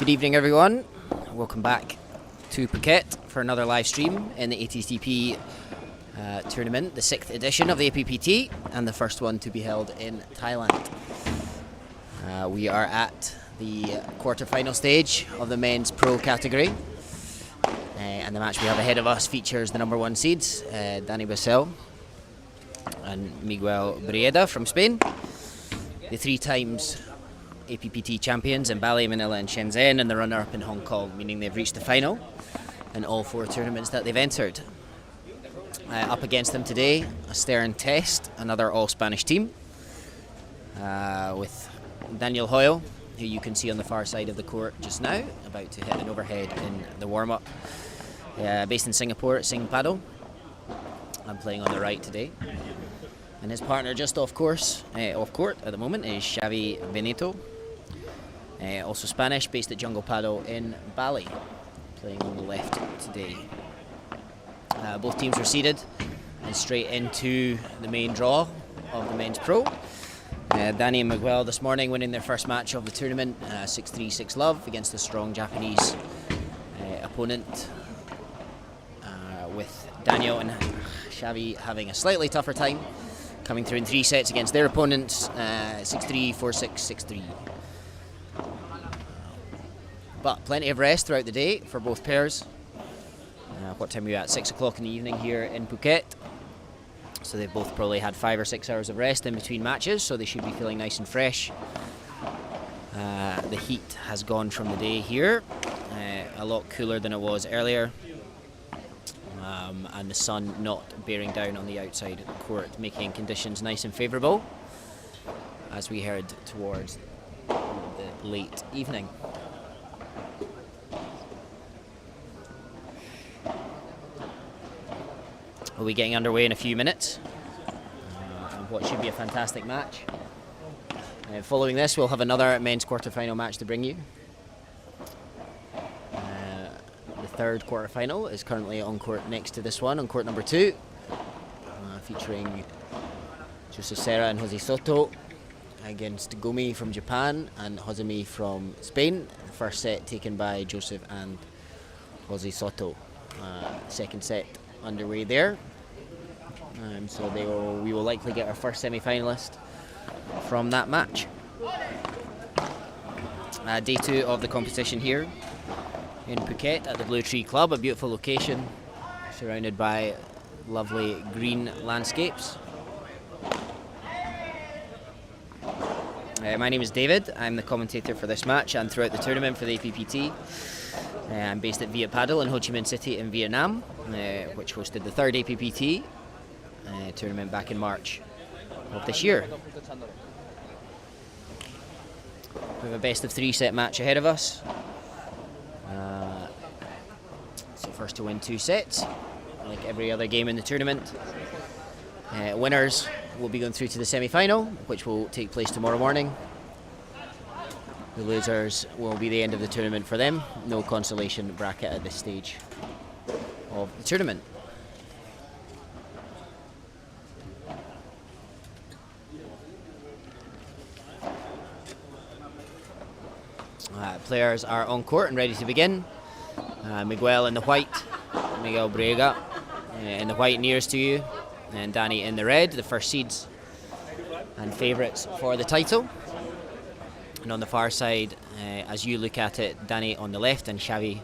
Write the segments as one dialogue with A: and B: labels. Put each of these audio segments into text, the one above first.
A: Good evening, everyone. Welcome back to Phuket for another live stream in the ATP tournament, the 6th edition of the APPT, and the first one to be held in Thailand. We are at the quarterfinal stage of the men's pro category, and the match we have ahead of us features the number 1 seeds, Dani Bressel and Miguel Briega from Spain, the 3 times APPT champions in Bali, Manila and Shenzen, and the runner-up in Hong Kong, meaning they've reached the final in all 4 tournaments that they've entered. Up against them today, a stern test, another all-Spanish team, with Daniel Hoyo, who you can see on the far side of the court just now, about to hit an overhead in the warm-up. Based in Singapore at Sing Padel. I'm playing on the right today. And his partner just off court at the moment is Xavi Beneito. Also Spanish, based at Jungle Padel in Bali, playing on the left today. Both teams were seeded and straight into the main draw of the men's pro. Dani and Miguel this morning winning their first match of the tournament, 6-3, 6-love against a strong Japanese opponent, with Daniel and Xavi having a slightly tougher time, coming through in 3 sets against their opponents, 6-3, 4-6, 6-3. But plenty of rest throughout the day for both pairs. What time are we at? 6 o'clock in the evening here in Phuket. So they've both probably had 5 or 6 hours of rest in between matches, so they should be feeling nice and fresh. The heat has gone from the day here, a lot cooler than it was earlier. And the sun not bearing down on the outside of the court, making conditions nice and favourable as we head towards the late evening. We'll be getting underway in a few minutes, and what should be a fantastic match. Following this, we'll have another men's quarterfinal match to bring you. The 3rd quarterfinal is currently on court next to this one, on court number 2, featuring Joseph Serra and Jose Soto against Gomi from Japan and HoChiMinh from Spain. The first set taken by Joseph and Jose Soto. Second set underway there. So we will likely get our first semi-finalist from that match. Day 2 of the competition here in Phuket at the Blue Tree Club, a beautiful location surrounded by lovely green landscapes. My name is David. I'm the commentator for this match and throughout the tournament for the APPT. I'm based at Viet Padel in HoChiMinh City in Vietnam, which hosted the 3rd APPT tournament back in March of this year. We have a best of 3 set match ahead of us. So first to win 2 sets, like every other game in the tournament. Winners will be going through to the semi-final, which will take place tomorrow morning. The losers will be the end of the tournament for them. No consolation bracket at this stage of the tournament. Players are on court and ready to begin. Miguel in the white, Miguel Briega in the white nearest to you, and Dani in the red, the first seeds and favourites for the title. And on the far side, as you look at it, Dani on the left and Xavi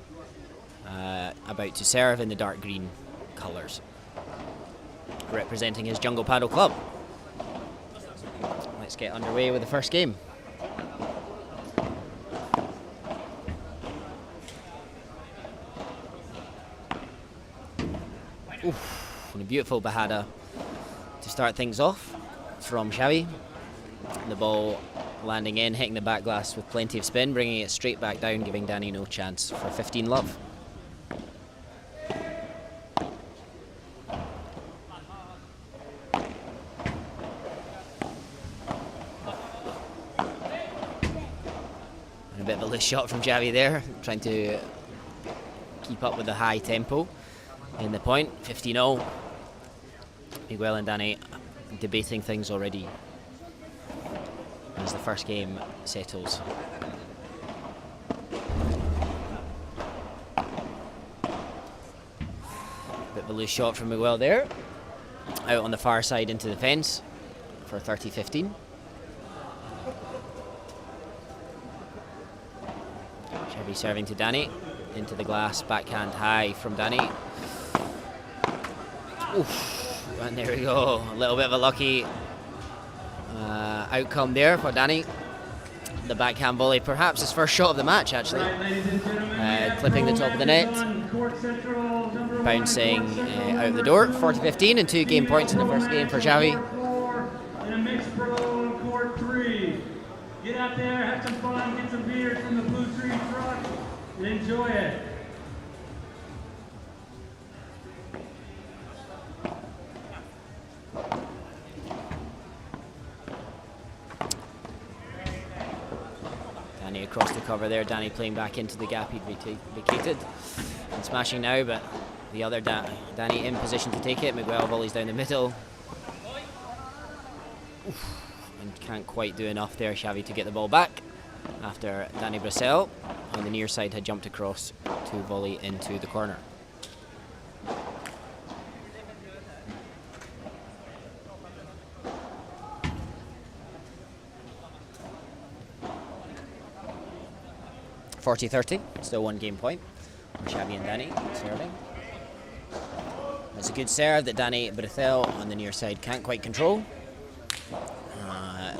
A: about to serve in the dark green colours, representing his Jungle Padel club. Let's get underway with the first game. Oof, and a beautiful Bajada to start things off from Xavi. The ball landing in, hitting the back glass with plenty of spin, bringing it straight back down, giving Dani no chance for 15-love. And a bit of a loose shot from Xavi there, trying to keep up with the high tempo in the point. 15-0. Miguel and Dani debating things already as the first game settles. a loose shot from Miguel there. Out on the far side into the fence for 30-15. Xavi serving to Dani. Into the glass, backhand high from Dani. Oof, and there we go. A little bit of a lucky outcome there for Dani. The backhand volley, perhaps his first shot of the match actually. Clipping the top of the net. Bouncing out the door. 40-15 and 2 game points in the first game for Xavi.
B: In a mixed pro court 3. Get out there, have some fun, get some beers from the Blue Tree truck, and enjoy it.
A: Dani across the cover there. Dani playing back into the gap he'd vacated. And smashing now, but the other Dani in position to take it. Miguel volleys down the middle. Oof. And can't quite do enough there, Xavi, to get the ball back after Dani Bressel on the near side had jumped across to volley into the corner. (40-30), still 1 game point for Xavi and Dani serving. That's a good serve that Dani Bressel on the near side can't quite control.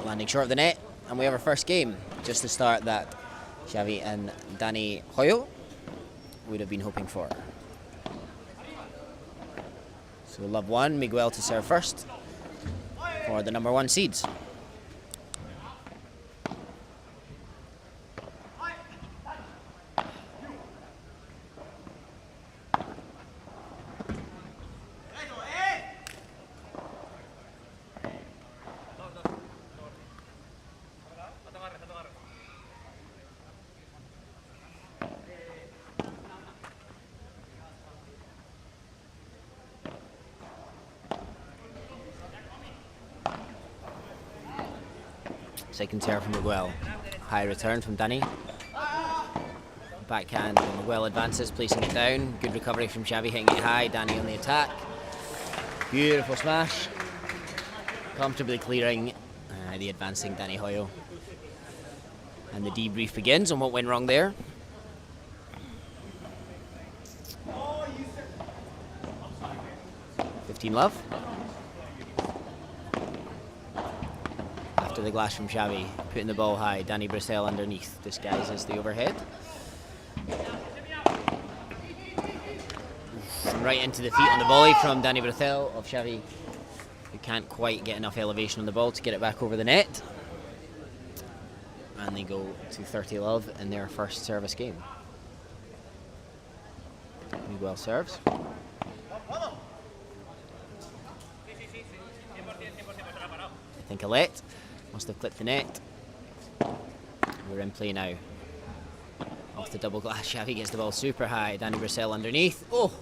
A: Landing short of the net, and we have our first game, just the start that Xavi and Dani Hoyo would have been hoping for. So love 1, Miguel to serve first for the number 1 seeds. Second serve from Miguel. High return from Dani. Backhand, Miguel advances, placing it down. Good recovery from Xavi, hitting it high. Dani on the attack. Beautiful smash. Comfortably clearing the advancing Dani Hoyo. And the debrief begins on what went wrong there. (15-love). After the glass from Xavi, putting the ball high. Dani Bressel underneath, disguises the overhead. Right into the feet on the volley from Dani Bressel of Xavi, who can't quite get enough elevation on the ball to get it back over the net. And they go to 30-love in their first service game. Miguel serves. I think Alette must have clipped the net. We're in play now. Off the double glass, Xavi gets the ball super high. Dani Bressel underneath. Oh!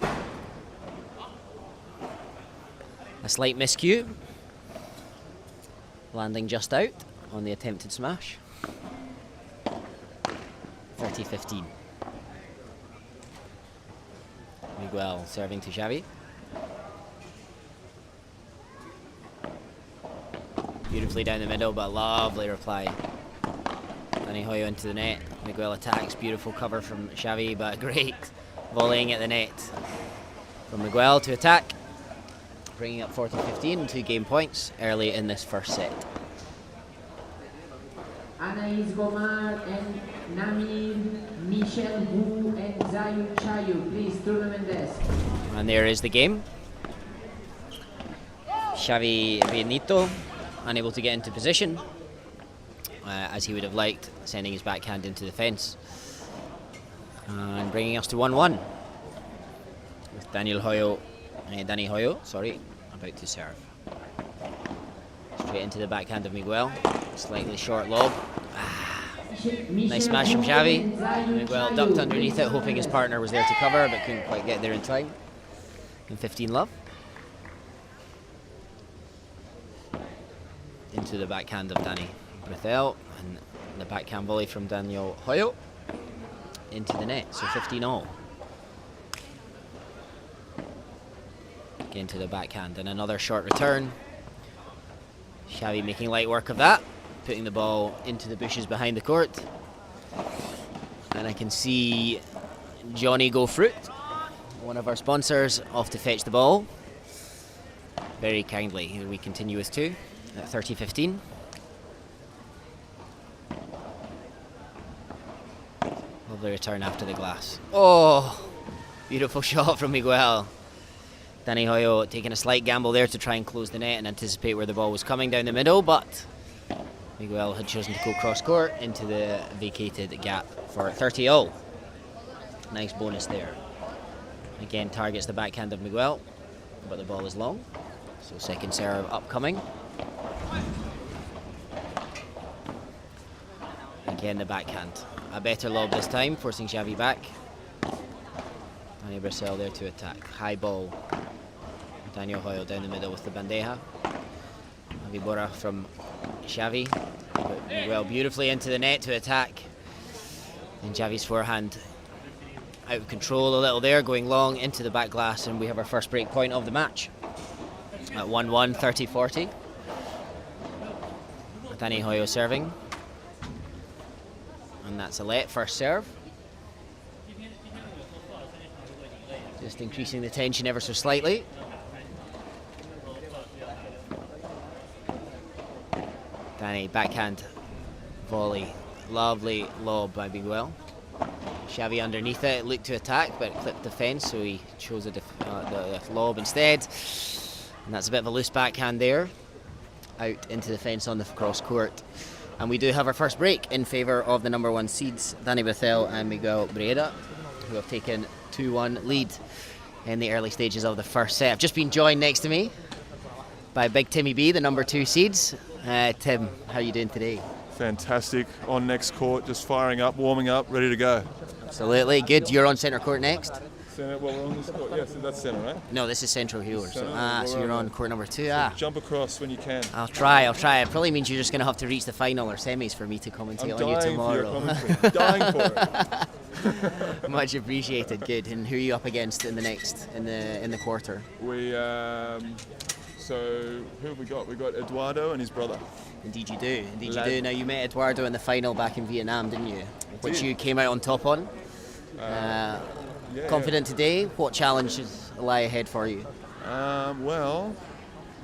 A: A slight miscue. Landing just out on the attempted smash. 30-15. Miguel serving to Xavi. Beautifully down the middle, but lovely reply. Dani Hoyo into the net. Miguel attacks. Beautiful cover from Xavi, but great volleying at the net from Miguel to attack. Bringing up 40-15 and 2 game points early in this first set.
C: Anais Gomar and Nami Michelle Wu and Zayu Chayu, please, tournament desk.
A: And there is the game. Xavi Beneito unable to get into position as he would have liked, sending his backhand into the fence. And bringing us to 1-1 with Dani Hoyo, about to serve. Straight into the backhand of Miguel. Slightly short lob. Nice smash from Xavi. Miguel ducked underneath it, hoping his partner was there to cover, but couldn't quite get there in time. And 15-love. Into the backhand of Dani Bressel, and the backhand volley from Daniel Hoyo into the net, so 15-all. Back into the backhand and another short return. Xavi making light work of that, putting the ball into the bushes behind the court. And I can see Johnny Go Fruit, one of our sponsors, off to fetch the ball. Very kindly. Here we continue with 2 at 30-15. Lovely return after the glass. Oh, beautiful shot from Miguel. Dani Hoyo taking a slight gamble there to try and close the net and anticipate where the ball was coming down the middle, but Miguel had chosen to go cross court into the vacated gap for 30-all. Nice bonus there. Again, targets the backhand of Miguel, but the ball is long. So second serve upcoming. Again, the backhand. A better lob this time, forcing Xavi back. And Bressel there to attack. High ball. Daniel Hoyo down the middle with the bandeja. Avibora from Xavi. Miguel beautifully into the net to attack. And Xavi's forehand out of control a little there, going long into the back glass, and we have our first break point of the match. At 1-1, 30-40. Dani Hoyo serving. And that's a let, first serve. Just increasing the tension ever so slightly. Dani, backhand volley. Lovely lob by Miguel. Xavi underneath it, looked to attack, but clipped the fence, so he chose the lob instead. And that's a bit of a loose backhand there. Out into the fence on the cross court. And we do have our first break in favour of the number 1 seeds, Dani Bressel and Miguel Briega, who have taken 2-1 lead in the early stages of the first set. I've just been joined next to me by Big Timmy B, the number 2 seeds. Tim, how are you doing today?
D: Fantastic. On next court, just firing up, warming up, ready to go.
A: Absolutely. Good. You're on centre court next?
D: Centre, well, we're on this court. Yes, that's centre, right?
A: No, this is central here.
D: Centre,
A: So you're on court number 2.
D: So jump across when you can.
A: I'll try. It probably means you're just going to have to reach the final or semis for me to commentate on you tomorrow.
D: Dying for it.
A: Much appreciated. Good. And who are you up against in the quarter?
D: So who have we got? We got Eduardo and his brother.
A: Indeed you do. Now you met Eduardo in the final back in Vietnam, didn't you? Which you came out on top on. Confident today? What challenges lie ahead for you?
D: Well,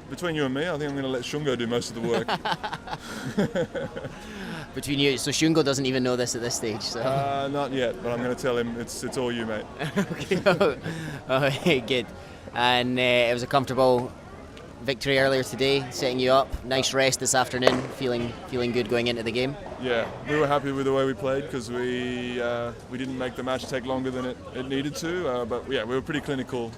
D: between you and me, I think I'm going to let Shungo do most of the work.
A: Between you, so Shungo doesn't even know this at this stage. So.
D: Not yet, but I'm going to tell him it's all you, mate.
A: Okay, good. And it was a comfortable victory earlier today, setting you up. Nice rest this afternoon, feeling good going into the game.
D: Yeah, we were happy with the way we played because we didn't make the match take longer than it needed to. But yeah, we were pretty clinical.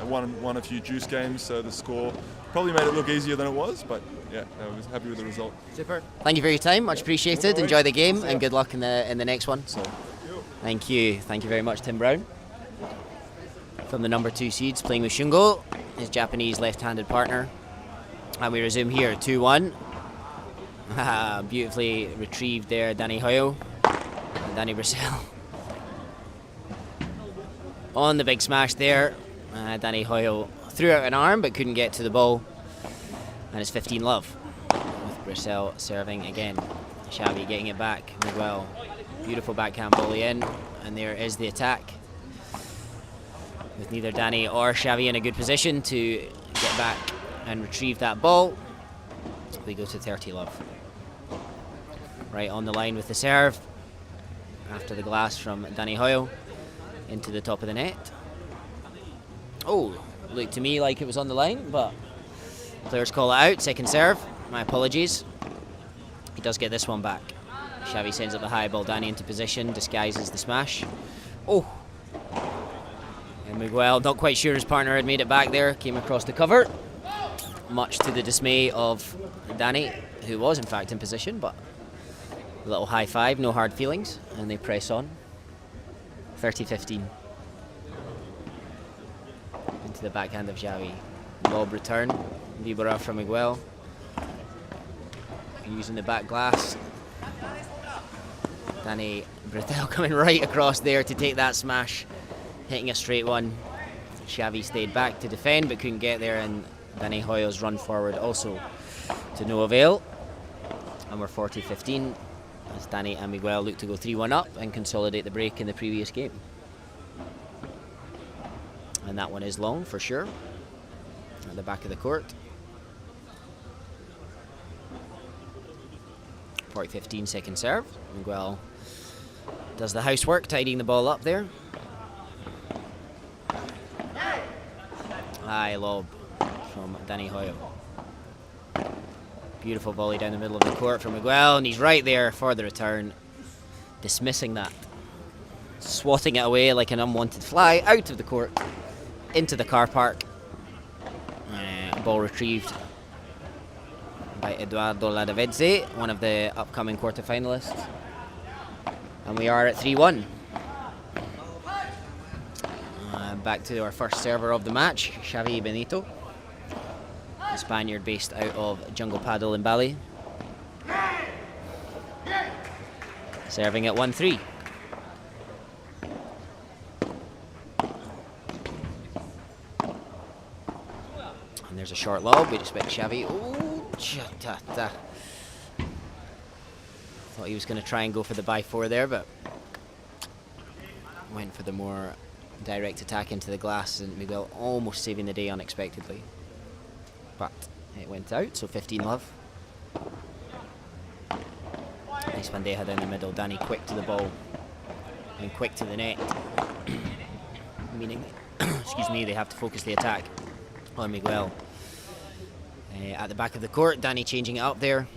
D: Won a few juice games, so the score probably made it look easier than it was. But yeah, I was happy with the result.
A: Super. Thank you for your time. Much appreciated. Enjoy the game and good luck in the next one. So, thank you very much, Tim Brown. From the number 2 seeds, playing with Shungo, his Japanese left-handed partner. And we resume here, 2-1. Beautifully retrieved there, Dani Hoyo and Dani Bressel. On the big smash there, Dani Hoyo threw out an arm but couldn't get to the ball. And it's 15-love with Bressel serving again. Xavi getting it back, Miguel. Beautiful backhand volley in, and there is the attack. With neither Dani or Xavi in a good position to get back and retrieve that ball, we go to 30-love. Right on the line with the serve after the glass from Dani Hoyo into the top of the net. Oh, looked to me like it was on the line, but players call it out. Second serve. My apologies. He does get this one back. Xavi sends up the high ball. Dani into position, disguises the smash. Oh. And Miguel, not quite sure his partner had made it back there, came across the cover, much to the dismay of Dani, who was in fact in position, but a little high five, no hard feelings, and they press on. 30-15. Into the backhand of Xavi. Lob return, Vibora from Miguel. Using the back glass. Dani Bressel coming right across there to take that smash. Hitting a straight one. Xavi stayed back to defend but couldn't get there, and Dani Hoyo's run forward also to no avail. And we're 40-15 as Dani and Miguel look to go 3-1 up and consolidate the break in the previous game. And that one is long for sure, at the back of the court. 40-15 second serve. Miguel does the housework, tidying the ball up there. High lob from Dani Hoyo. Beautiful volley down the middle of the court from Miguel, and he's right there for the return, dismissing that, swatting it away like an unwanted fly out of the court into the car park. Ball retrieved by Eduardo Ladavedze, one of the upcoming quarterfinalists, and we are at 3-1. Back to our first server of the match, Xavi Beneito, a Spaniard based out of Jungle Padel in Bali, serving at 1-3. And there's a short lob. We'd expect Xavi. Oh, cha-ta-ta. Thought he was going to try and go for the by 4 there, but went for the more direct attack into the glass, and Miguel almost saving the day unexpectedly. But it went out, so 15 love. Nice bandeja down the middle. Dani quick to the ball and quick to the net. Meaning, excuse me, they have to focus the attack on Miguel. At the back of the court, Dani changing it up there.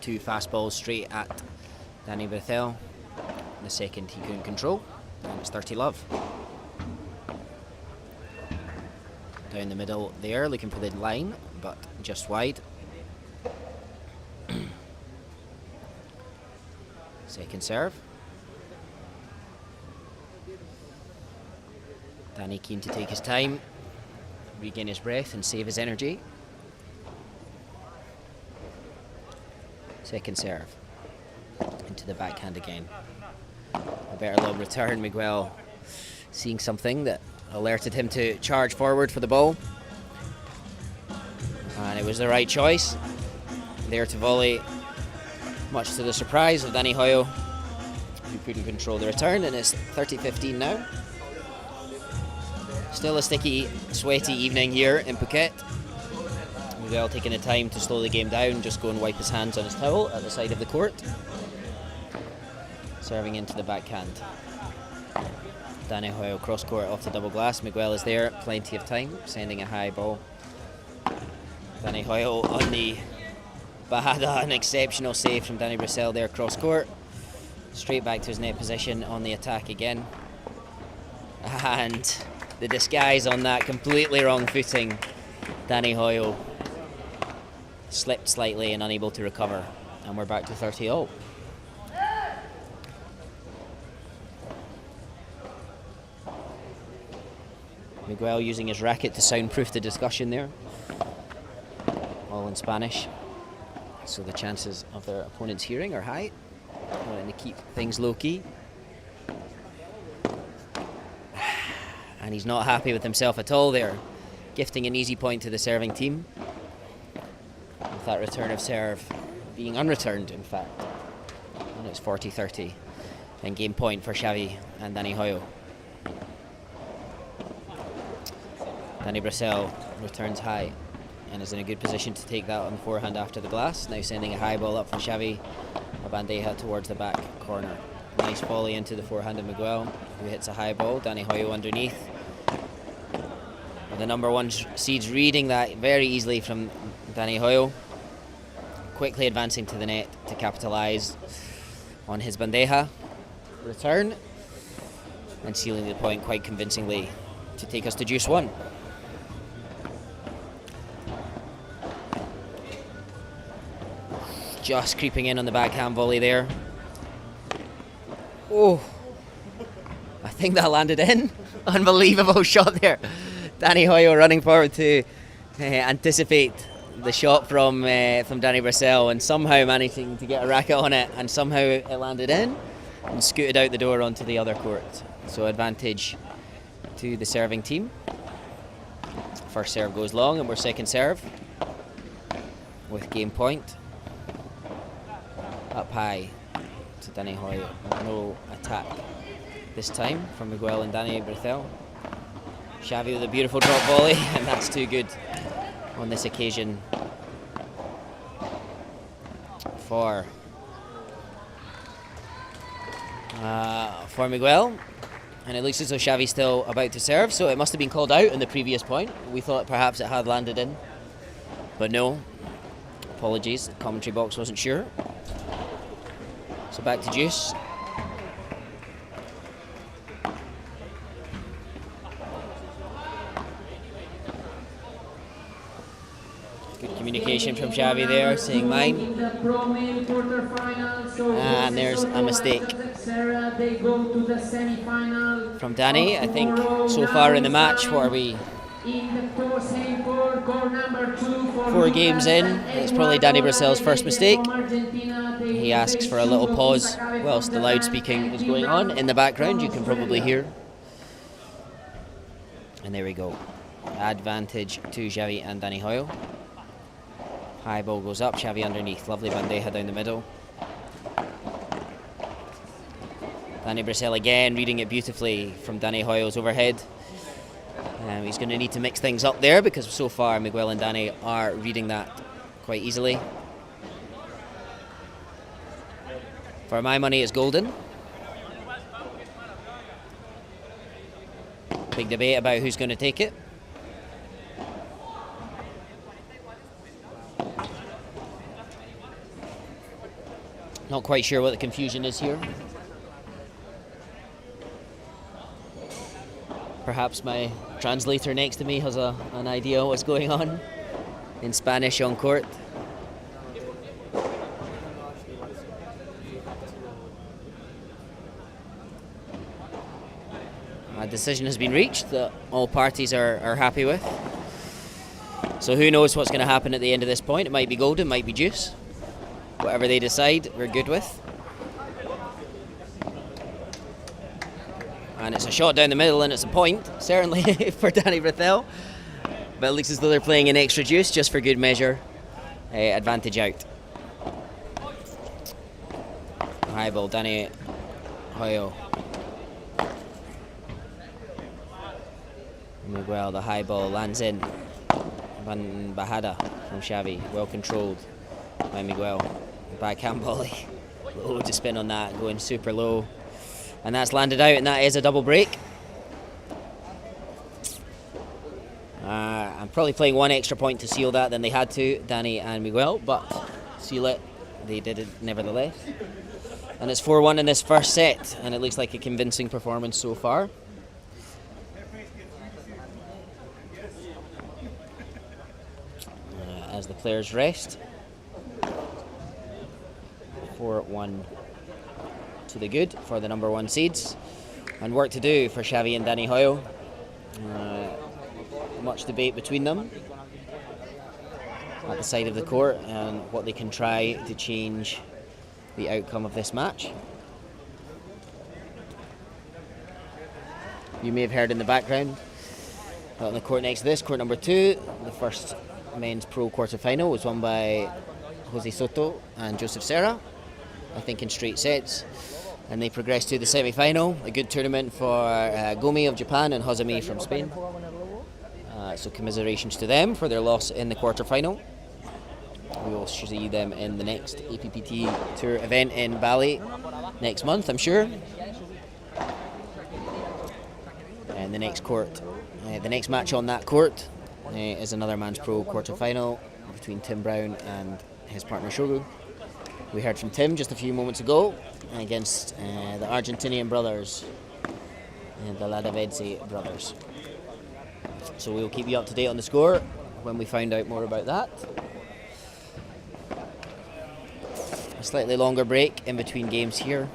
A: 2 fast balls straight at Dani Bressel. The second he couldn't control, and it's 30 love. Down the middle there, looking for the line, but just wide. Second serve. Dani keen to take his time, regain his breath and save his energy. Second serve. Into the backhand again. A better lob return. Miguel seeing something that alerted him to charge forward for the ball, and it was the right choice there to volley, much to the surprise of Dani Hoyo, who couldn't control the return, and it's 30-15 now. Still a sticky, sweaty evening here in Phuket. Miguel taking the time to slow the game down, just go and wipe his hands on his towel at the side of the court. Serving into the backhand. Dani Hoyo cross court off the double glass. Miguel is there, plenty of time, sending a high ball. Dani Hoyo on the Bahada, an exceptional save from Dani Bressel there, cross court. Straight back to his net position on the attack again. And the disguise on that, completely wrong footing. Dani Hoyo slipped slightly and unable to recover. And we're back to 30-all. Miguel using his racket to soundproof the discussion there. All in Spanish. So the chances of their opponents hearing are high. Wanting to keep things low-key. And he's not happy with himself at all there. Gifting an easy point to the serving team. With that return of serve being unreturned, in fact. And it's 40-30. And game point for Xavi and Dani Hoyo. Dani Bressel returns high and is in a good position to take that on the forehand after the glass. Now sending a high ball up from Xavi. A bandeja towards the back corner. Nice volley into the forehand of Miguel, who hits a high ball. Dani Hoyo underneath. The number 1 seeds reading that very easily from Dani Hoyo. Quickly advancing to the net to capitalise on his bandeja return. And sealing the point quite convincingly to take us to juice 1. Just creeping in on the backhand volley there. Oh, I think that landed in. Unbelievable shot there. Dani Hoyo running forward to anticipate the shot from Dani Bressel, and somehow managing to get a racket on it, and somehow it landed in and scooted out the door onto the other court. So advantage to the serving team. First serve goes long, and we're second serve with game point. Up high to Dani Hoyo. No attack this time from Miguel and Dani Bressel. Xavi with a beautiful drop volley, and that's too good on this occasion for Miguel. And it looks as though Xavi's still about to serve, so it must have been called out in the previous point. We thought perhaps it had landed in, but no. Apologies, the commentary box wasn't sure. So back to Juice. Good communication from Xavi there, saying mine. And there's a mistake from Dani. I think so far in the match, what are we? 4 games in. It's probably Dani Bressel's first mistake. He asks for a little pause whilst the loudspeaking is going on in the background. You can probably hear. And there we go. Advantage to Xavi and Dani Hoyo. High ball goes up, Xavi underneath. Lovely bandeja down the middle. Dani Bressel again, reading it beautifully from Dani Hoyo's overhead. He's going to need to mix things up there because so far Miguel and Dani are reading that quite easily. For my money, it's golden. Big debate about who's going to take it. Not quite sure what the confusion is here. Perhaps my translator next to me has an idea what's going on in Spanish on court. A decision has been reached that all parties are happy with. So who knows what's going to happen at the end of this point. It might be golden, it might be juice. Whatever they decide, we're good with. And it's a shot down the middle and it's a point, certainly for Dani Bressel. But it looks as though they're playing in extra juice just for good measure. Advantage out. High ball, Dani Hoyo. Miguel, the high ball lands in. Bajada from Xavi, well controlled by Miguel. Backhand volley. Low to spin on that, going super low. And that's landed out, and that is a double break. I'm probably playing one extra point to seal that than they had to, Dani and Miguel, but seal it, they did it nevertheless. And it's 4-1 in this first set, and it looks like a convincing performance so far. As the players rest. 4-1 to the good for the number 1 seeds, and work to do for Xavi and Dani Hoyo. Much debate between them at the side of the court and what they can try to change the outcome of this match. You may have heard in the background on the court next to this, court number 2, the first men's pro quarterfinal was won by Jose Soto and Joseph Serra, I think in straight sets, and they progressed to the semi-final. A good tournament for Gomi of Japan and HoChiMinh from Spain. So commiserations to them for their loss in the quarterfinal. We will see them in the next APPT Tour event in Bali next month, I'm sure. And the next court, the next match on that court is another Man's Pro quarterfinal between Tim Brown and his partner Shogu. We heard from Tim just a few moments ago against the Argentinian brothers, the Ladavedzi brothers. So we'll keep you up to date on the score when we find out more about that. A slightly longer break in between games here.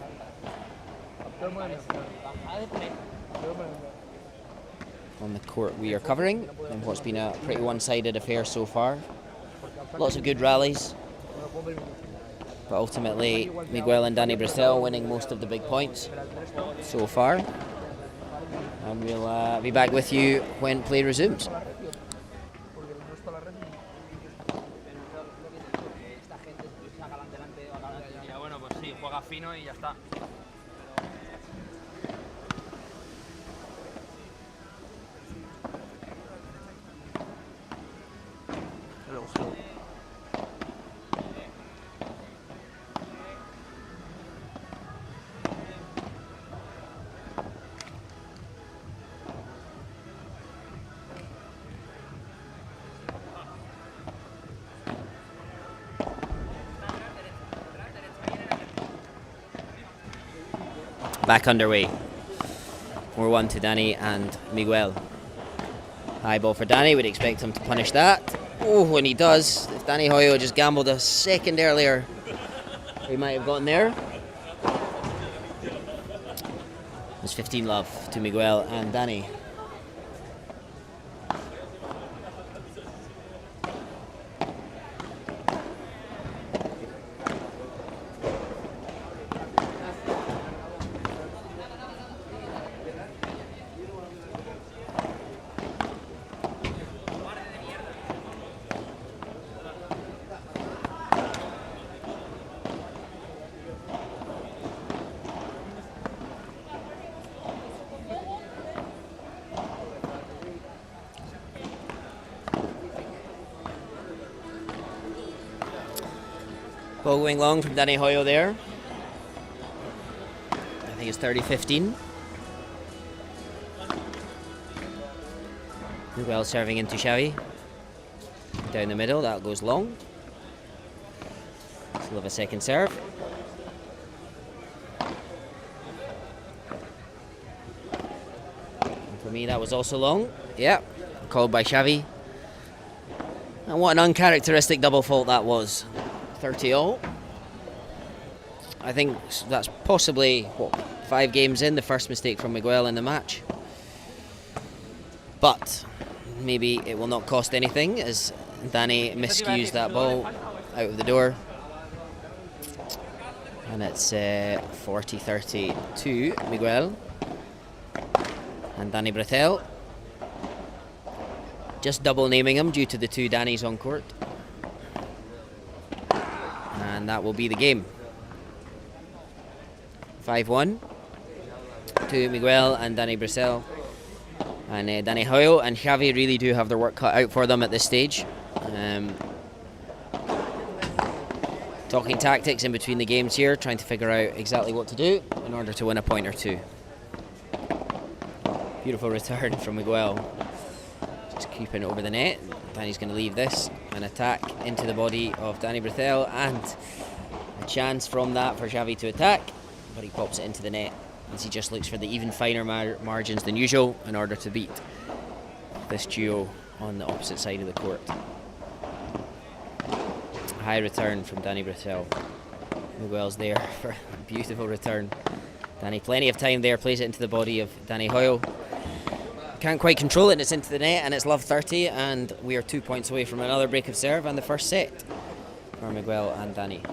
A: On the court we are covering, and what's been a pretty one-sided affair so far. Lots of good rallies, but ultimately Miguel and Dani Bressel winning most of the big points so far. And we'll be back with you when play resumes.
E: fino y ya está.
A: Back underway. 4-1 to Dani and Miguel. High ball for Dani, would expect him to punish that. Oh, when he does, if Dani Hoyo just gambled a second earlier, he might have gotten there. It's 15-love to Miguel and Dani. Ball going long from Dani Hoyo there. I think it's 30-15. Miguel serving into Xavi. Down the middle, that goes long. Still have a second serve. And for me, that was also long. Yeah, called by Xavi. And what an uncharacteristic double fault that was. 30-all. I think that's possibly, what, 5 games in, the first mistake from Miguel in the match. But maybe it will not cost anything as Dani miscues that ball out of the door. And it's 40-30 to Miguel. And Dani Bressel. Just double naming him due to the 2 Danis on court. And that will be the game. 5-1 to Miguel and Dani Bressel. And Dani Hoyo and Xavi really do have their work cut out for them at this stage. Talking tactics in between the games here, trying to figure out exactly what to do in order to win a point or two. Beautiful return from Miguel. Just keeping it over the net. Dani's going to leave this and attack into the body of Dani Bressel, and a chance from that for Xavi to attack, but he pops it into the net as he just looks for the even finer margins than usual in order to beat this duo on the opposite side of the court. A high return from Dani Bressel. Miguel's there for a beautiful return. Dani, plenty of time there, plays it into the body of Dani Hoyo. Can't quite control it, and it's into the net, and it's love 30, and we are 2 points away from another break of serve and the first set for Miguel and Dani.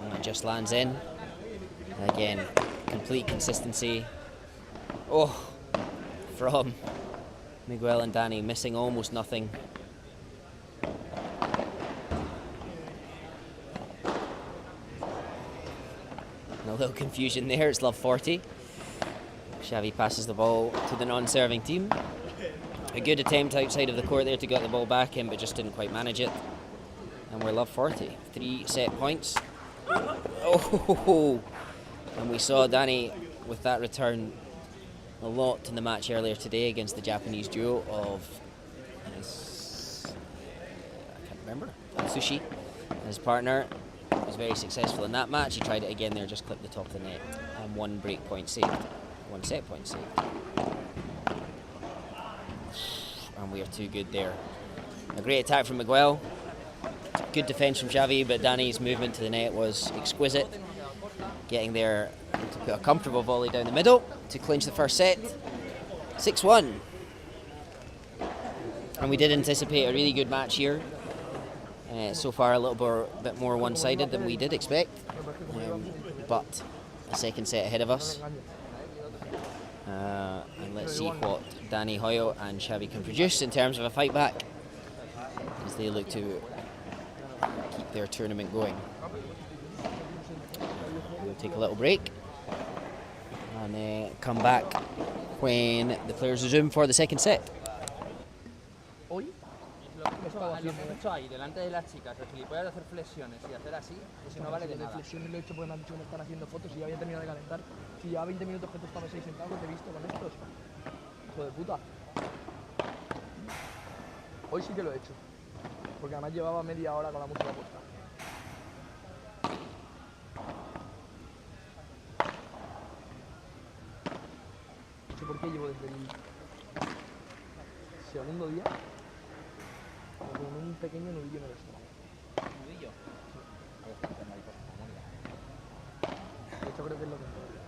A: And it just lands in. Again, complete consistency. Oh, from Miguel and Dani, missing almost nothing. And a little confusion there, it's love 40. Xavi passes the ball to the non-serving team. A good attempt outside of the court there to get the ball back in, but just didn't quite manage it. And we're love 40. 3 set points. Oh, and we saw Dani with that return a lot in the match earlier today against the Japanese duo of I can't remember, Sushi. His partner was very successful in that match. He tried it again there, just clipped the top of the net, and 1 break point saved. 1 set point saved. And we are too good there. A great attack from Miguel. Good defence from Xavi, but Dani's movement to the net was exquisite. Getting there to put a comfortable volley down the middle to clinch the first set. 6-1. And we did anticipate a really good match here. So far a little bit more one-sided than we did expect. But a second set ahead of us. And let's see what Dani Hoyo and Xavi can produce in terms of a fight back as they look to keep their tournament going. we'll take a little break and come back when the players resume for the second set.
E: Hoy lo que estaba hecho ahí delante de las chicas, el gilipollas de hacer flexiones y hacer así, eso no vale de nada. Flexiones lo he hecho porque me han dicho que me están haciendo fotos y ya había terminado de calentar. Si llevaba 20 minutos que tú estabas ahí sentado, que te he visto con estos. Hijo de puta. Hoy sí que lo he hecho, porque además llevaba media hora con la música puesta. No sé por qué llevo desde el segundo día con un pequeño nudillo en el estómago. ¿Nudillo? De hecho creo que es lo que me duele.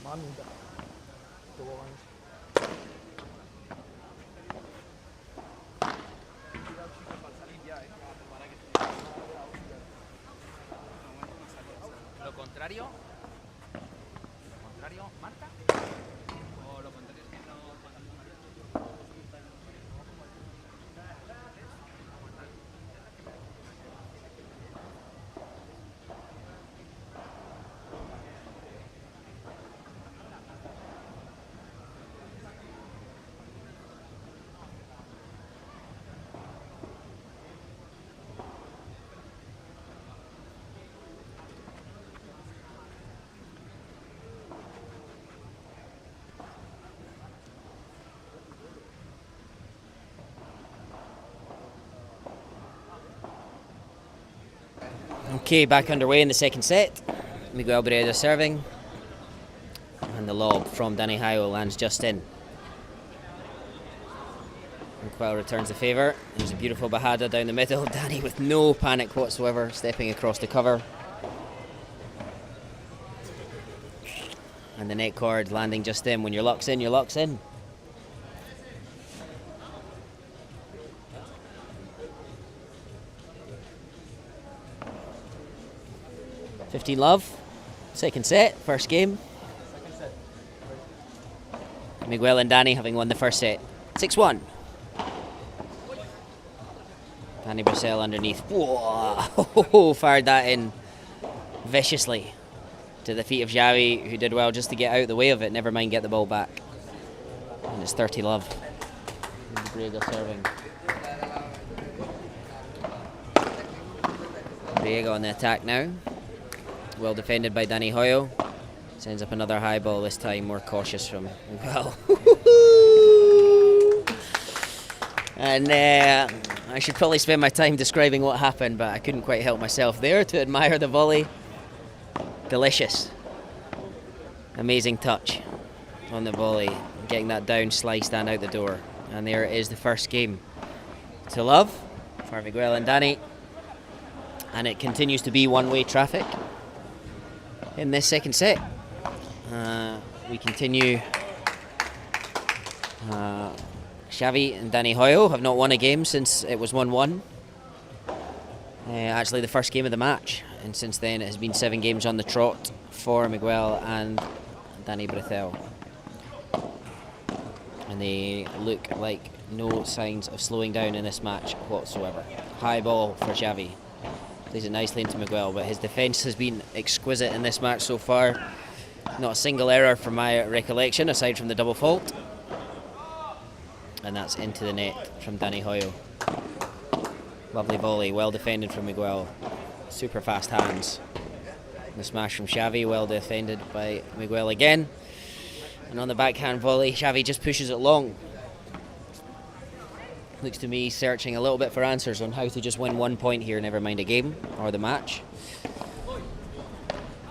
E: Mamita. Toboganes. Lo contrario, Marta. O lo contrario es que no.
A: Okay, back underway in the second set. Miguel Briega serving. And the lob from Dani Hoyo lands just in. Miguel returns the favour. There's a beautiful bajada down the middle. Dani with no panic whatsoever, stepping across the cover. And the net cord landing just in. When your luck's in, your luck's in. Love, second set, first game. Miguel and Dani having won the first set, 6-1. Dani Bressel underneath. Whoa, fired that in viciously to the feet of Xavi, who did well just to get out of the way of it, never mind get the ball back. And it's 30 love. Briega serving. Briega on the attack now. Well defended by Dani Hoyo. Sends up another high ball, this time more cautious from Miguel. And I should probably spend my time describing what happened, but I couldn't quite help myself there to admire the volley. Delicious. Amazing touch on the volley. Getting that down, sliced and out the door. And there it is, the first game to love for Miguel and Dani. And it continues to be one-way traffic in this second set. We continue. Xavi and Dani Hoyo have not won a game since it was 1-1. Actually the first game of the match, and since then it has been 7 games on the trot for Miguel and Dani Bressel. And they look like no signs of slowing down in this match whatsoever. High ball for Xavi. Plays it nicely into Miguel, but his defence has been exquisite in this match so far. Not a single error from my recollection, aside from the double fault. And that's into the net from Dani Hoyo. Lovely volley, well defended from Miguel. Super fast hands. The smash from Xavi, well defended by Miguel again. And on the backhand volley, Xavi just pushes it long. Looks to me searching a little bit for answers on how to just win 1 point here, never mind a game or the match.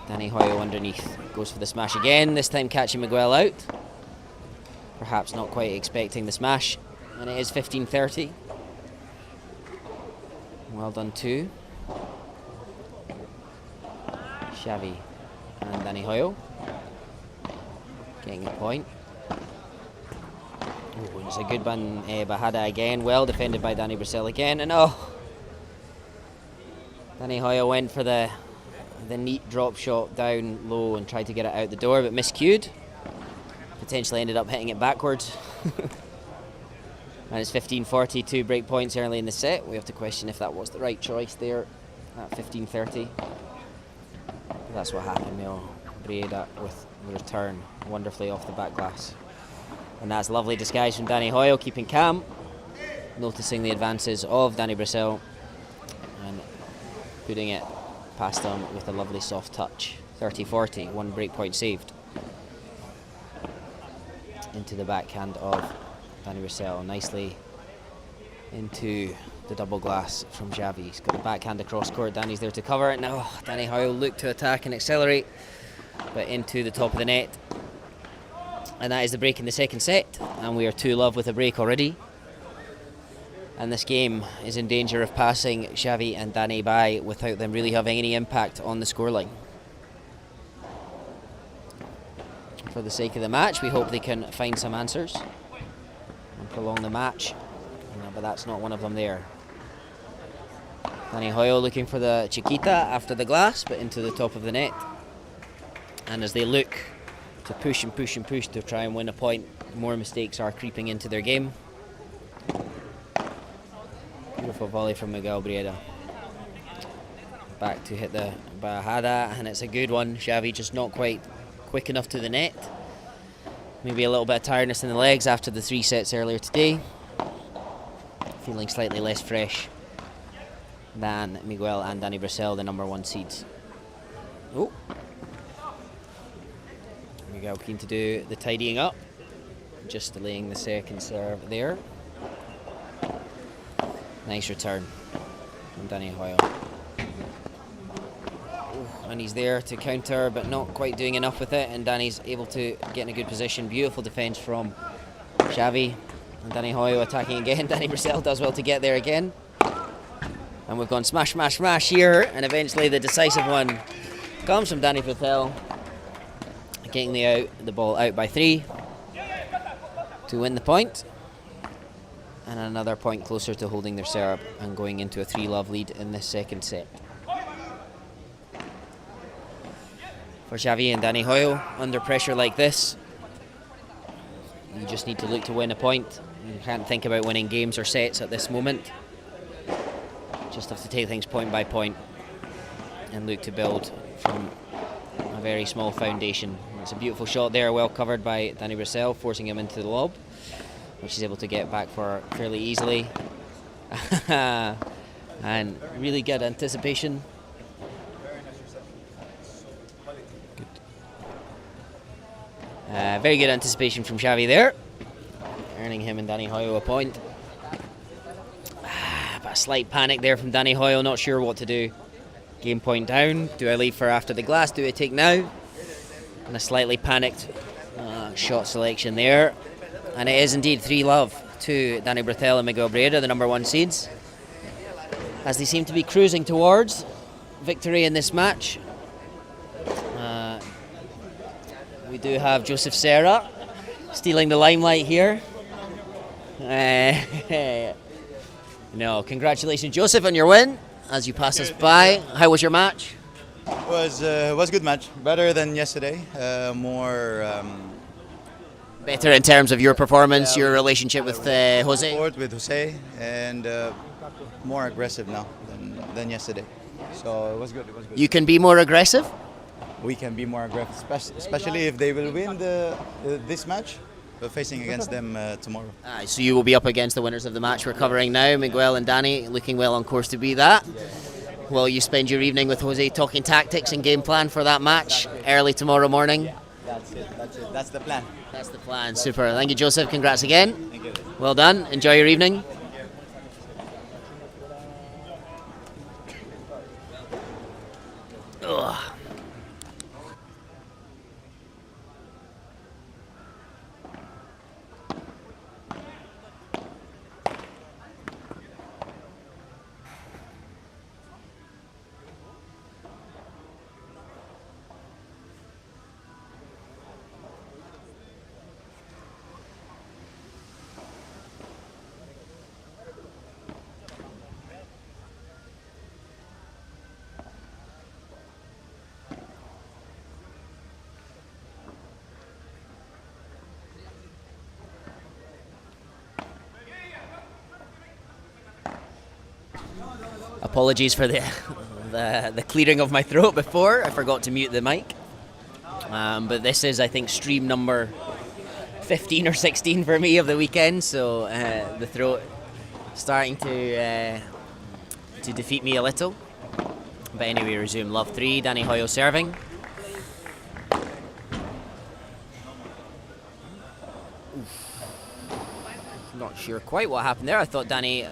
A: Dani Hoyo underneath, goes for the smash again, this time catching Miguel out. Perhaps not quite expecting the smash, and it is 15-30. Well done too. Xavi and Dani Hoyo getting the point. Oh, it's a good one, bajada again, well defended by Dani Bressel again, and oh! Dani Hoyo went for the neat drop shot down low and tried to get it out the door, but miscued. Potentially ended up hitting it backwards. And it's 15:42 break points early in the set. We have to question if that was the right choice there at 15:30. That's what happened now. Briega with the return wonderfully off the back glass. And that's lovely disguise from Dani Hoyo, keeping calm, noticing the advances of Dani Bressel and putting it past them with a lovely soft touch. 30-40, 1 break point saved. Into the backhand of Dani Bressel, nicely into the double glass from Xavi. He's got the backhand across court, Dani's there to cover it. Now Dani Hoyo look to attack and accelerate, but into the top of the net. And that is the break in the second set, and we are 2-love with a break already. And this game is in danger of passing Xavi and Dani by without them really having any impact on the scoreline. For the sake of the match, we hope they can find some answers and prolong the match, but that's not one of them there. Dani Hoyo looking for the Chiquita after the glass, but into the top of the net. And as they look to push and push and push to try and win a point, more mistakes are creeping into their game. Beautiful volley from Miguel Briega. Back to hit the bajada, and it's a good one. Xavi just not quite quick enough to the net. Maybe a little bit of tiredness in the legs after the 3 sets earlier today. Feeling slightly less fresh than Miguel and Dani Bressel, the number 1 seeds. Oh. Miguel keen to do the tidying up. Just delaying the second serve there. Nice return from Dani Hoyo. And he's there to counter, but not quite doing enough with it, and Dani's able to get in a good position. Beautiful defence from Xavi, and Dani Hoyo attacking again. Dani Bressel does well to get there again, and we've gone smash, smash, smash here, and eventually the decisive one comes from Dani Bressel, getting the ball out by 3 to win the point, and another point closer to holding their serve and going into a 3-love lead in this second set. For Xavi and Dani Hoyo, under pressure like this, you just need to look to win a point. You can't think about winning games or sets at this moment. Just have to take things point by point and look to build from a very small foundation. It's a beautiful shot there, well covered by Dani Bressel, forcing him into the lob, which he's able to get back for fairly easily. And really good anticipation. Very good anticipation from Xavi there, earning him and Dani Hoyo a point. But a slight panic there from Dani Hoyo, not sure what to do. Game point down. Do I leave for after the glass? Do I take now? And a slightly panicked shot selection there. And it is indeed 3-love to Dani Bressel and Miguel Briega, the number 1 seeds, as they seem to be cruising towards victory in this match. We do have Joseph Serra stealing the limelight here. No, congratulations, Joseph, on your win as you pass us by. How was your match?
F: Was a good match. Better than yesterday.
A: Better in terms of your performance, your relationship with Jose?
F: With Jose, and more aggressive now than yesterday. So it was good.
A: You can be more aggressive?
F: We can be more aggressive, especially if they will win this match. We're facing against them tomorrow.
A: So you will be up against the winners of the match we're covering now, Miguel and Dani, looking well on course to be that. Will you spend your evening with Jose talking tactics and game plan for that match early tomorrow morning?
F: Yeah, that's it. That's the plan.
A: That's the plan. Super. Thank you, Joseph. Congrats again.
F: Thank you.
A: Well done. Enjoy your evening. Ugh. Apologies for the the clearing of my throat before. I forgot to mute the mic. But this is, I think, stream number 15 or 16 for me of the weekend, so the throat starting to defeat me a little. But anyway, resume love 3. Dani Hoyo serving. Not sure quite what happened there. I thought Dani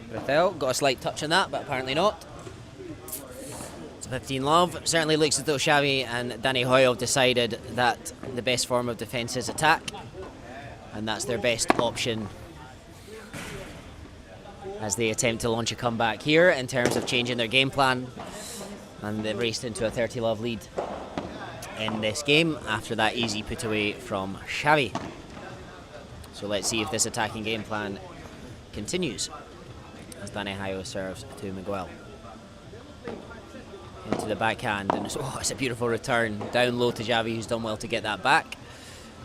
A: Bressel got a slight touch on that, but apparently not. It's 15 love. Certainly looks as though Xavi and Dani Hoyo have decided that the best form of defence is attack, and that's their best option as they attempt to launch a comeback here in terms of changing their game plan. And they've raced into a 30 love lead in this game after that easy put away from Xavi. So let's see if this attacking game plan continues as Dani Hoyo serves to Miguel. Into the backhand, and it's a beautiful return down low to Xavi, who's done well to get that back.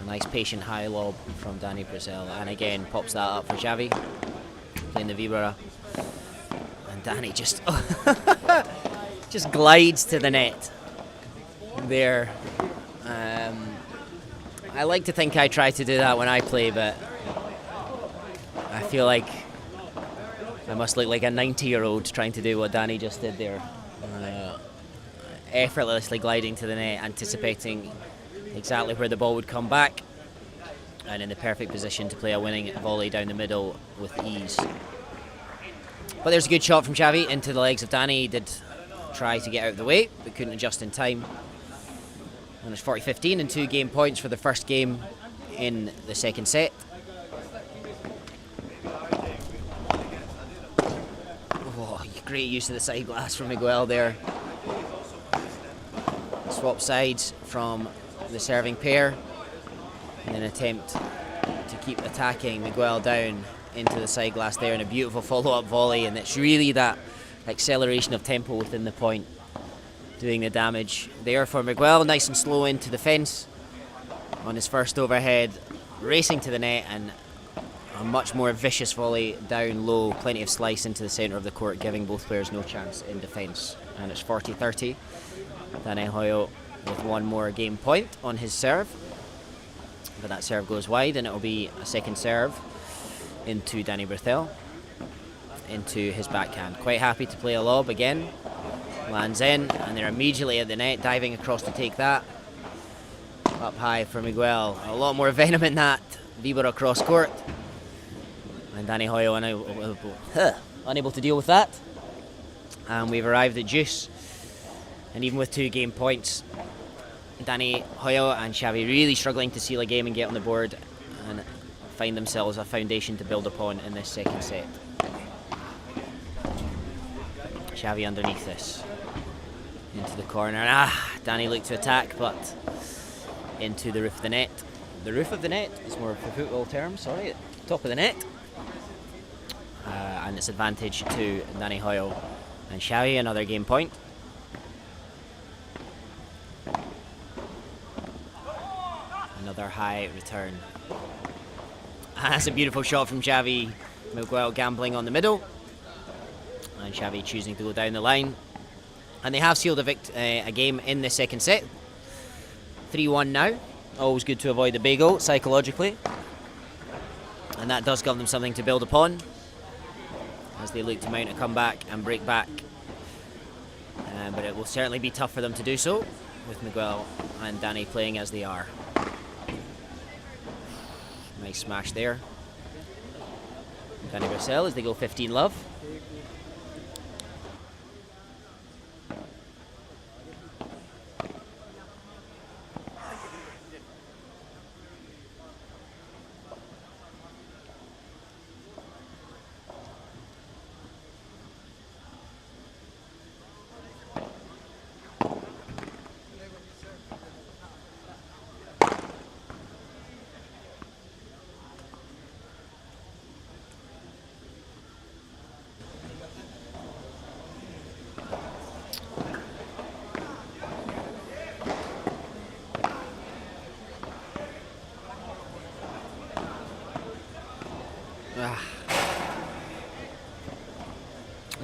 A: A nice patient high lob from Dani Bressel, and again pops that up for Xavi, playing the vibra, and Dani just just glides to the net there. I like to think I try to do that when I play, but I feel like I must look like a 90-year-old trying to do what Dani just did there. Effortlessly gliding to the net, anticipating exactly where the ball would come back, and in the perfect position to play a winning volley down the middle with ease. But there's a good shot from Xavi into the legs of Dani. He did try to get out of the way, but couldn't adjust in time. And it's 40-15 and 2 game points for the first game in the second set. Oh, great use of the side glass from Miguel there. Swap sides from the serving pair in an attempt to keep attacking Miguel down into the side glass there, and a beautiful follow-up volley, and it's really that acceleration of tempo within the point doing the damage there for Miguel. Nice and slow into the fence on his first overhead, racing to the net, and a much more vicious volley down low, plenty of slice into the centre of the court, giving both players no chance in defence. And it's 40-30. Dani Hoyo with one more game point on his serve, but that serve goes wide, and it will be a second serve into Dani Bressel, into his backhand. Quite happy to play a lob again. Lands in, and they're immediately at the net, diving across to take that. Up high for Miguel. A lot more venom in that. Vibra across court. And Dani Hoyo unable to deal with that. And we've arrived at deuce. And even with 2 game points, Dani Hoyo and Xavi really struggling to seal a game and get on the board and find themselves a foundation to build upon in this second set. Xavi underneath this. Into the corner. Dani looked to attack, but into the roof of the net. The roof of the net is more of a football term, sorry. Top of the net. And it's advantage to Dani Hoyo and Xavi, another game point. Another high return. That's a beautiful shot from Xavi. Miguel gambling on the middle, and Xavi choosing to go down the line. And they have sealed a game in the second set. 3-1 now. Always good to avoid the bagel psychologically. And that does give them something to build upon as they look to mount a comeback and break back. But it will certainly be tough for them to do so, with Miguel and Dani playing as they are. Nice smash there. Dani Bressel as they go 15 love.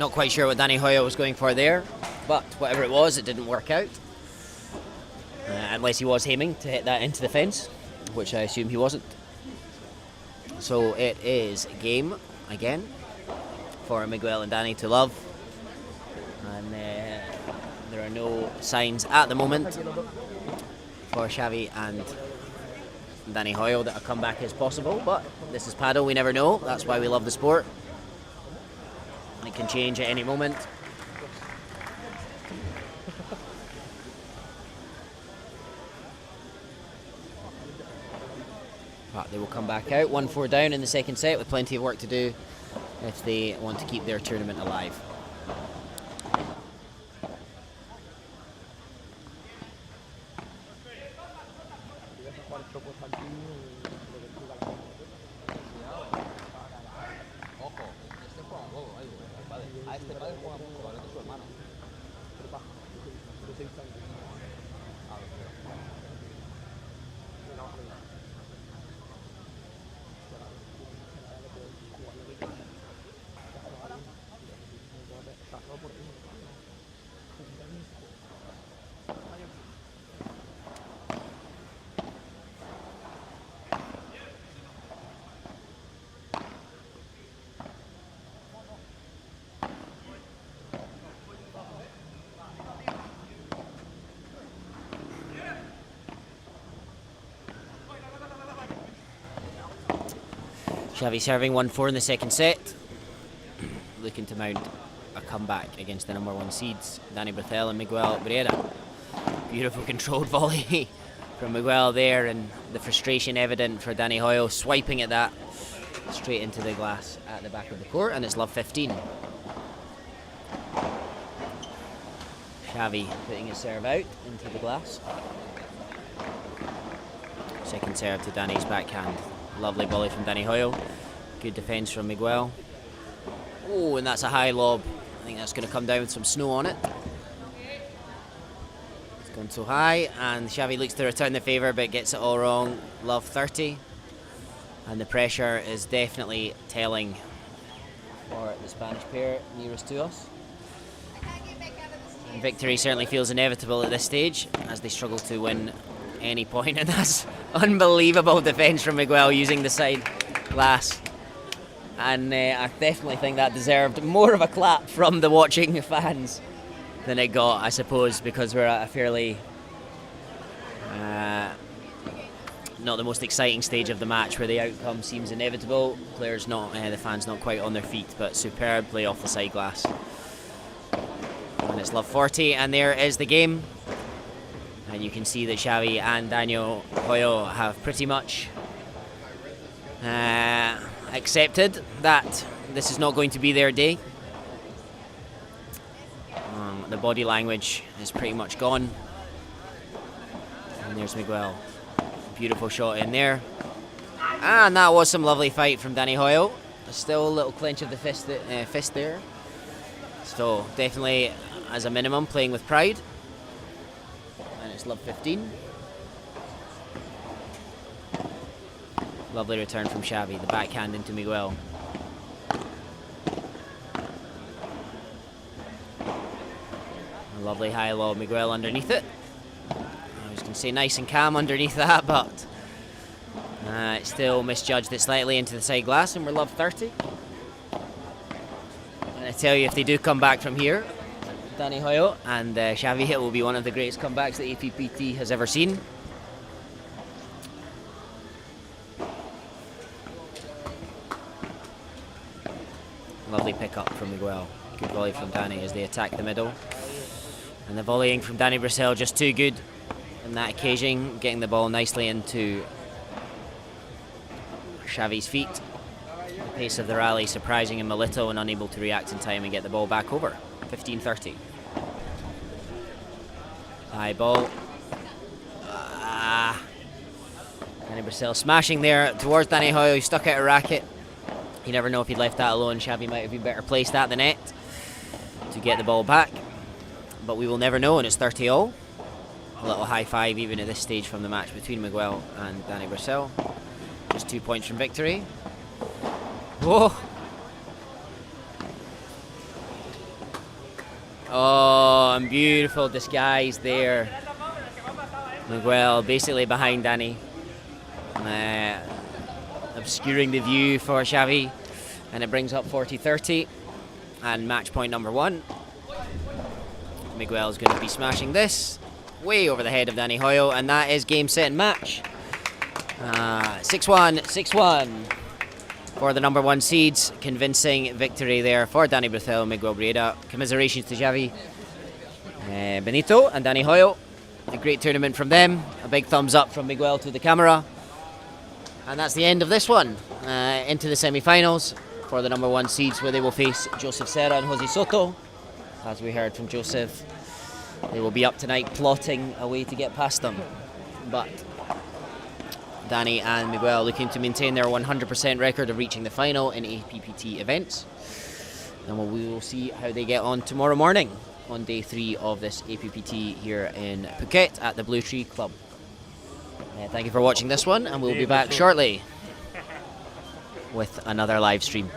A: Not quite sure what Dani Hoyo was going for there, but whatever it was, it didn't work out. Unless he was aiming to hit that into the fence, which I assume he wasn't. So it is game again for Miguel and Dani to love. And there are no signs at the moment for Xavi and Dani Hoyo that a comeback is possible, but this is Padel, we never know. That's why we love the sport. It can change at any moment. But they will come back out 1-4 down in the second set with plenty of work to do if they want to keep their tournament alive. Xavi serving 1-4 in the second set, looking to mount a comeback against the number 1 seeds, Dani Bressel and Miguel Briega. Beautiful controlled volley from Miguel there, and the frustration evident for Dani Hoyo, swiping at that straight into the glass at the back of the court, and it's love 15. Xavi putting his serve out into the glass. Second serve to Dani's backhand. Lovely volley from Dani Hoyo. Good defence from Miguel. Oh, and that's a high lob. I think that's going to come down with some snow on it. It's gone so high, and Xavi looks to return the favour but gets it all wrong. Love 30. And the pressure is definitely telling for the Spanish pair nearest to us. And victory certainly feels inevitable at this stage as they struggle to win any point, and that's unbelievable defence from Miguel using the side glass, and I definitely think that deserved more of a clap from the watching fans than it got, I suppose, because we're at a fairly not the most exciting stage of the match where the outcome seems inevitable. Players not, the fans not quite on their feet, but superb play off the side glass. And it's love 40, and there is the game. And you can see that Xavi and Dani Hoyo have pretty much accepted that this is not going to be their day. The body language is pretty much gone. And there's Miguel. Beautiful shot in there. And that was some lovely fight from Dani Hoyo. Still a little clench of the fist there. So definitely, as a minimum, playing with pride. And it's love 15. Lovely return from Xavi, the backhand into Miguel. A lovely high low, Miguel underneath it. I was going to say nice and calm underneath that, but it still misjudged it slightly into the side glass, and we're love 30. And I tell you, if they do come back from here, Dani Hoyo and Xavi, it will be one of the greatest comebacks that APPT has ever seen. Lovely pick up from Miguel. Good volley from Dani as they attack the middle. And the volleying from Dani Bressel just too good on that occasion, getting the ball nicely into Xavi's feet. The pace of the rally surprising him a little and unable to react in time and get the ball back over. 15-30. High ball. Dani Bressel smashing there towards Dani Hoyo. He stuck out a racket. You never know if he'd left that alone. Xavi might have been better placed at the net to get the ball back. But we will never know, and it's 30-all. A little high five even at this stage from the match between Miguel and Dani Bressel. Just 2 points from victory. Whoa! Oh, and beautiful disguise there. Miguel basically behind Dani. Obscuring the view for Xavi. And it brings up 40-30. And match point number 1. Miguel's going to be smashing this way over the head of Dani Hoyo. And that is game, set, and match. 6-1, 6-1 for the number 1 seeds. Convincing victory there for Dani Bressel, Miguel Briega. Commiserations to Xavi, Beneito and Dani Hoyo. A great tournament from them. A big thumbs up from Miguel to the camera. And that's the end of this one. Into the semi-finals for the number 1 seeds, where they will face Joseph Serra and Jose Soto. As we heard from Joseph, they will be up tonight plotting a way to get past them. But Dani and Miguel looking to maintain their 100% record of reaching the final in APPT events. And we will see how they get on tomorrow morning on day 3 of this APPT here in Phuket at the Blue Tree Club. Thank you for watching this one, and we'll be back shortly with another live stream.